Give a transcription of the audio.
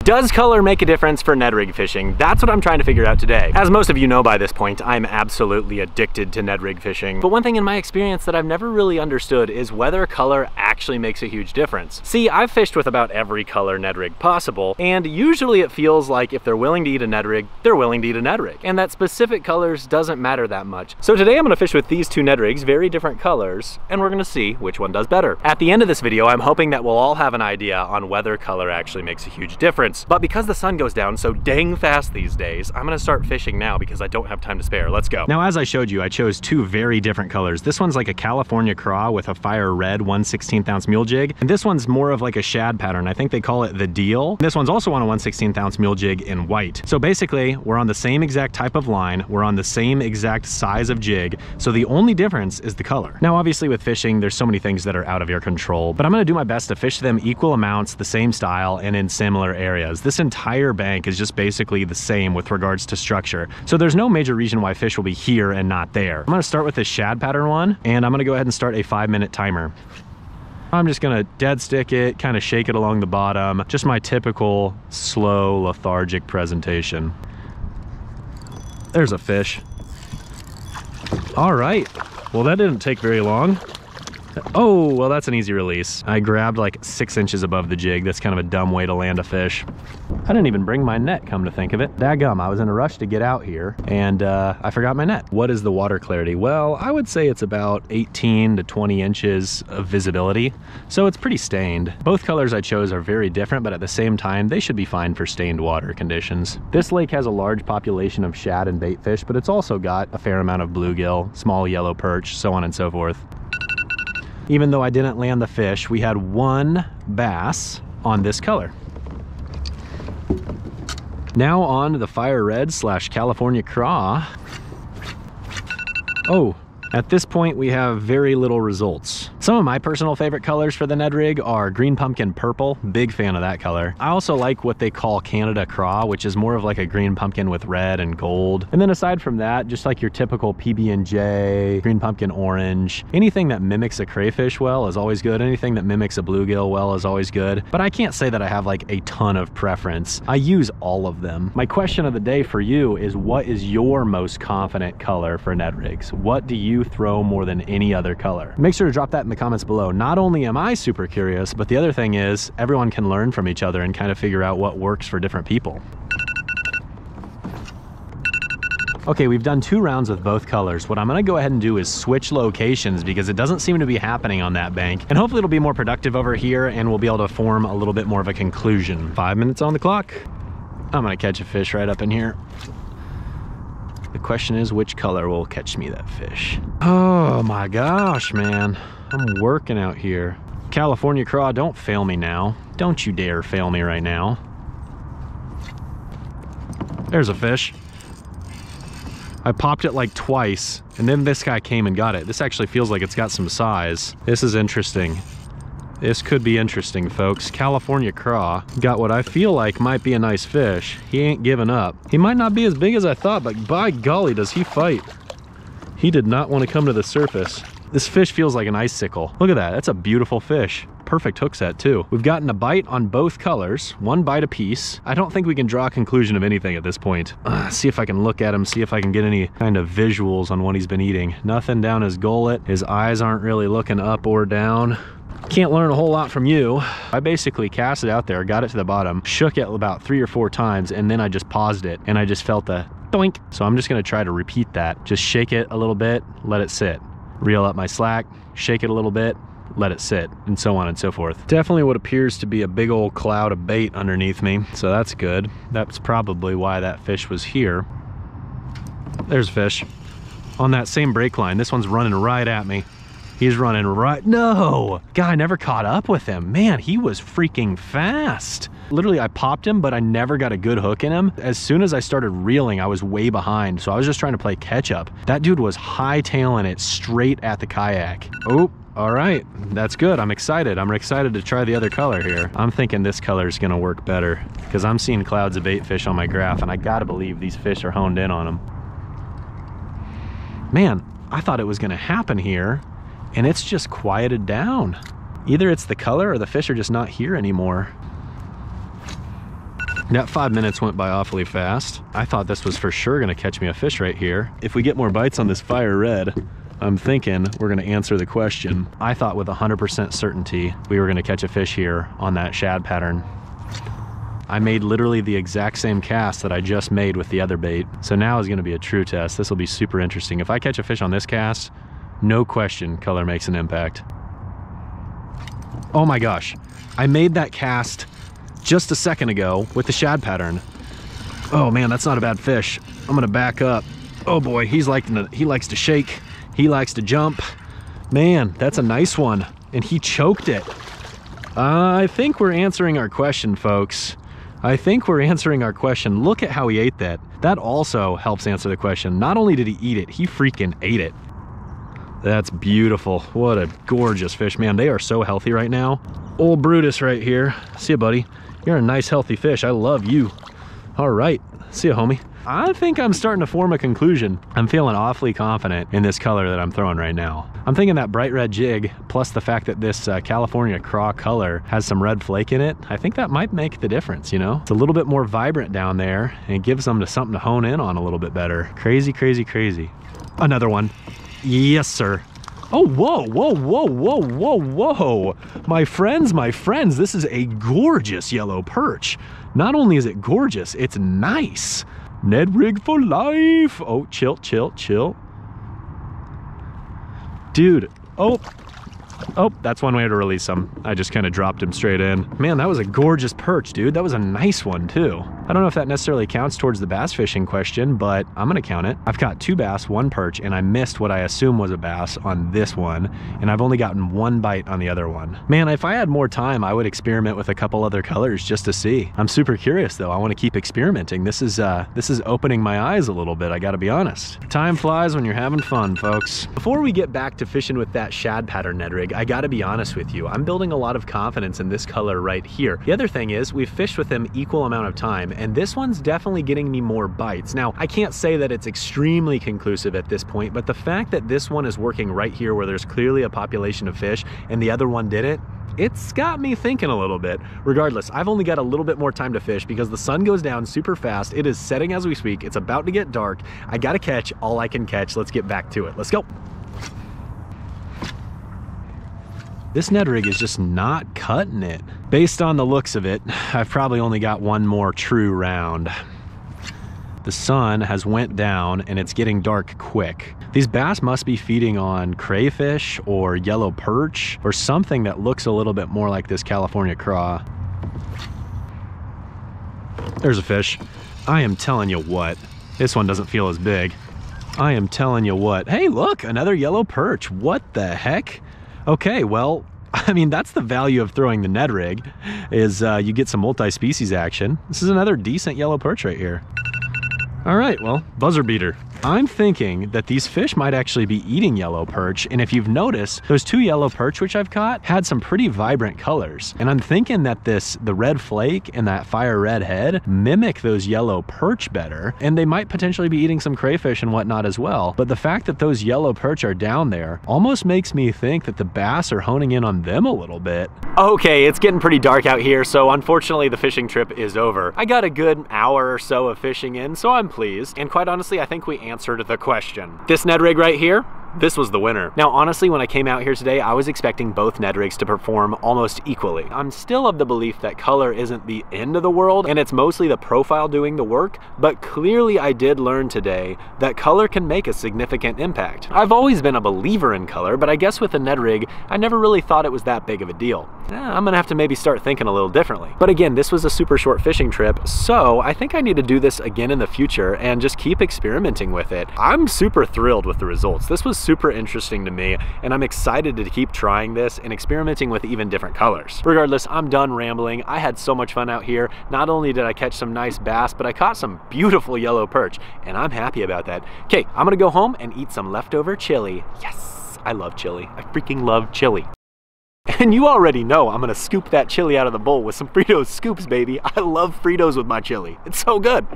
Does color make a difference for Ned Rig fishing? That's what I'm trying to figure out today. As most of you know by this point, I'm absolutely addicted to Ned Rig fishing. But one thing in my experience that I've never really understood is whether color actually makes a huge difference. See, I've fished with about every color Ned Rig possible, and usually it feels like if they're willing to eat a Ned Rig, they're willing to eat a Ned Rig. And that specific colors doesn't matter that much. So today I'm gonna fish with these two Ned Rigs, very different colors, and we're gonna see which one does better. At the end of this video, I'm hoping that we'll all have an idea on whether color actually makes a huge difference. But because the sun goes down so dang fast these days, I'm gonna start fishing now because I don't have time to spare. Let's go. Now, as I showed you, I chose two very different colors. This one's like a California craw with a fire red 1/16 ounce mule jig, and this one's more of like a shad pattern. I think they call it the deal. This one's also on a 1/16 ounce mule jig in white. So basically, we're on the same exact type of line, we're on the same exact size of jig, so the only difference is the color. Now, obviously with fishing, there's so many things that are out of your control, but I'm gonna do my best to fish them equal amounts, the same style, and in similar areas. This entire bank is just basically the same with regards to structure. So there's no major reason why fish will be here and not there. I'm gonna start with this shad pattern one, and I'm gonna go ahead and start a 5-minute timer. I'm just gonna dead stick it, kind of shake it along the bottom. Just my typical slow, lethargic presentation. There's a fish. All right, well that didn't take very long. Oh, well that's an easy release. I grabbed like 6 inches above the jig. That's kind of a dumb way to land a fish. I didn't even bring my net, come to think of it. Daggum, I was in a rush to get out here and I forgot my net. What is the water clarity? Well, I would say it's about 18 to 20 inches of visibility. So it's pretty stained. Both colors I chose are very different, but at the same time, they should be fine for stained water conditions. This lake has a large population of shad and bait fish, but it's also got a fair amount of bluegill, small yellow perch, so on and so forth. Even though I didn't land the fish, we had one bass on this color. Now on to the fire red / California craw. Oh, at this point we have very little results. Some of my personal favorite colors for the Ned Rig are green pumpkin purple, big fan of that color. I also like what they call Canada craw, which is more of like a green pumpkin with red and gold. And then aside from that, just like your typical PB&J, green pumpkin orange, anything that mimics a crayfish well is always good. Anything that mimics a bluegill well is always good. But I can't say that I have like a ton of preference. I use all of them. My question of the day for you is, what is your most confident color for Ned Rigs? What do you throw more than any other color? Make sure to drop that in the comments below. Not only am I super curious, but the other thing is everyone can learn from each other and kind of figure out what works for different people. Okay, we've done 2 rounds with both colors. What I'm gonna go ahead and do is switch locations because it doesn't seem to be happening on that bank. And hopefully it'll be more productive over here and we'll be able to form a little bit more of a conclusion. 5 minutes on the clock. I'm gonna catch a fish right up in here. The question is, which color will catch me that fish? Oh my gosh, man. I'm working out here. California craw, don't fail me now. Don't you dare fail me right now. There's a fish. I popped it like twice, and then this guy came and got it. This actually feels like it's got some size. This is interesting. This could be interesting, folks. California craw got what I feel like might be a nice fish. He ain't giving up. He might not be as big as I thought, but by golly, does he fight. He did not want to come to the surface. This fish feels like an icicle. Look at that, that's a beautiful fish. Perfect hook set too. We've gotten a bite on both colors, 1 bite apiece. I don't think we can draw a conclusion of anything at this point. See if I can look at him, see if I can get any kind of visuals on what he's been eating. Nothing down his gullet. His eyes aren't really looking up or down. Can't learn a whole lot from you. I basically cast it out there, got it to the bottom, shook it about 3 or 4 times, and then I just paused it, and I just felt a doink. So I'm just gonna try to repeat that. Just shake it a little bit, let it sit. Reel up my slack, shake it a little bit, let it sit, and so on and so forth. Definitely what appears to be a big old cloud of bait underneath me, so that's good. That's probably why that fish was here. There's a fish. On that same brake line, this one's running right at me. He's running right, no! Guy never caught up with him. Man, he was freaking fast. Literally, I popped him, but I never got a good hook in him. As soon as I started reeling, I was way behind, so I was just trying to play catch up. That dude was hightailing it straight at the kayak. Oh, all right, that's good. I'm excited. I'm excited to try the other color here. I'm thinking this color is gonna work better because I'm seeing clouds of bait fish on my graph, and I gotta believe these fish are honed in on them. Man, I thought it was gonna happen here, and it's just quieted down. Either it's the color or the fish are just not here anymore. That 5 minutes went by awfully fast. I thought this was for sure gonna catch me a fish right here. If we get more bites on this fire red, I'm thinking we're gonna answer the question. I thought with 100% certainty we were gonna catch a fish here on that shad pattern. I made literally the exact same cast that I just made with the other bait. So now is gonna be a true test. This will be super interesting. If I catch a fish on this cast, no question color makes an impact. Oh my gosh, I made that cast just a second ago with the shad pattern. Oh man, that's not a bad fish. I'm gonna back up. Oh boy, he likes to shake. He likes to jump. Man, that's a nice one. And he choked it. I think we're answering our question, folks. I think we're answering our question. Look at how he ate that. That also helps answer the question. Not only did he eat it, he freaking ate it. That's beautiful. What a gorgeous fish, man. They are so healthy right now. Old Brutus right here. See ya, buddy. You're a nice, healthy fish. I love you. All right. See ya, homie. I think I'm starting to form a conclusion. I'm feeling awfully confident in this color that I'm throwing right now. I'm thinking that bright red jig, plus the fact that this California craw color has some red flake in it, I think that might make the difference, you know? It's a little bit more vibrant down there and it gives them something to hone in on a little bit better. Crazy, crazy, crazy. Another one. Yes, sir. Oh, whoa, whoa, whoa, whoa, whoa, whoa. My friends, this is a gorgeous yellow perch. Not only is it gorgeous, it's nice. Ned Rig for life. Oh, chill, chill, chill. Dude, oh, that's one way to release him. I just kind of dropped him straight in. Man, that was a gorgeous perch, dude. That was a nice one too. I don't know if that necessarily counts towards the bass fishing question, but I'm gonna count it. I've caught 2 bass, 1 perch, and I missed what I assume was a bass on this one, and I've only gotten 1 bite on the other one. Man, if I had more time, I would experiment with a couple other colors just to see. I'm super curious though. I want to keep experimenting. This is opening my eyes a little bit, I gotta be honest. Time flies when you're having fun, folks. Before we get back to fishing with that shad pattern Ned Rig, I gotta be honest with you. I'm building a lot of confidence in this color right here. The other thing is we've fished with him equal amount of time, and this one's definitely getting me more bites. Now, I can't say that it's extremely conclusive at this point, but the fact that this one is working right here where there's clearly a population of fish and the other one didn't, it's got me thinking a little bit. Regardless, I've only got a little bit more time to fish because the sun goes down super fast. It is setting as we speak. It's about to get dark. I gotta catch all I can catch. Let's get back to it. Let's go. This Ned Rig is just not cutting it. Based on the looks of it, I've probably only got 1 more true round. The sun has went down and it's getting dark quick. These bass must be feeding on crayfish or yellow perch or something that looks a little bit more like this California craw. There's a fish. I am telling you what, this one doesn't feel as big. I am telling you what. Hey, look, another yellow perch. What the heck? Okay, well, I mean, that's the value of throwing the Ned Rig, is you get some multi-species action. This is another decent yellow perch right here. All right, well, buzzer beater. I'm thinking that these fish might actually be eating yellow perch, and if you've noticed, those 2 yellow perch which I've caught had some pretty vibrant colors. And I'm thinking that the red flake and that fire red head mimic those yellow perch better, and they might potentially be eating some crayfish and whatnot as well. But the fact that those yellow perch are down there almost makes me think that the bass are honing in on them a little bit. Okay, it's getting pretty dark out here, so unfortunately the fishing trip is over. I got a good hour or so of fishing in, so I'm pleased. And quite honestly, I think we answered the question. This Ned Rig right here, this was the winner. Now, honestly, when I came out here today, I was expecting both Ned Rigs to perform almost equally. I'm still of the belief that color isn't the end of the world, and it's mostly the profile doing the work, but clearly I did learn today that color can make a significant impact. I've always been a believer in color, but I guess with the Ned Rig, I never really thought it was that big of a deal. I'm gonna have to maybe start thinking a little differently. But again, this was a super short fishing trip, so I think I need to do this again in the future and just keep experimenting with it. I'm super thrilled with the results. This was super interesting to me, and I'm excited to keep trying this and experimenting with even different colors. Regardless, I'm done rambling. I had so much fun out here. Not only did I catch some nice bass, but I caught some beautiful yellow perch, and I'm happy about that. Okay, I'm gonna go home and eat some leftover chili. Yes, I love chili. I freaking love chili. And you already know I'm gonna scoop that chili out of the bowl with some Fritos scoops, baby. I love Fritos with my chili. It's so good.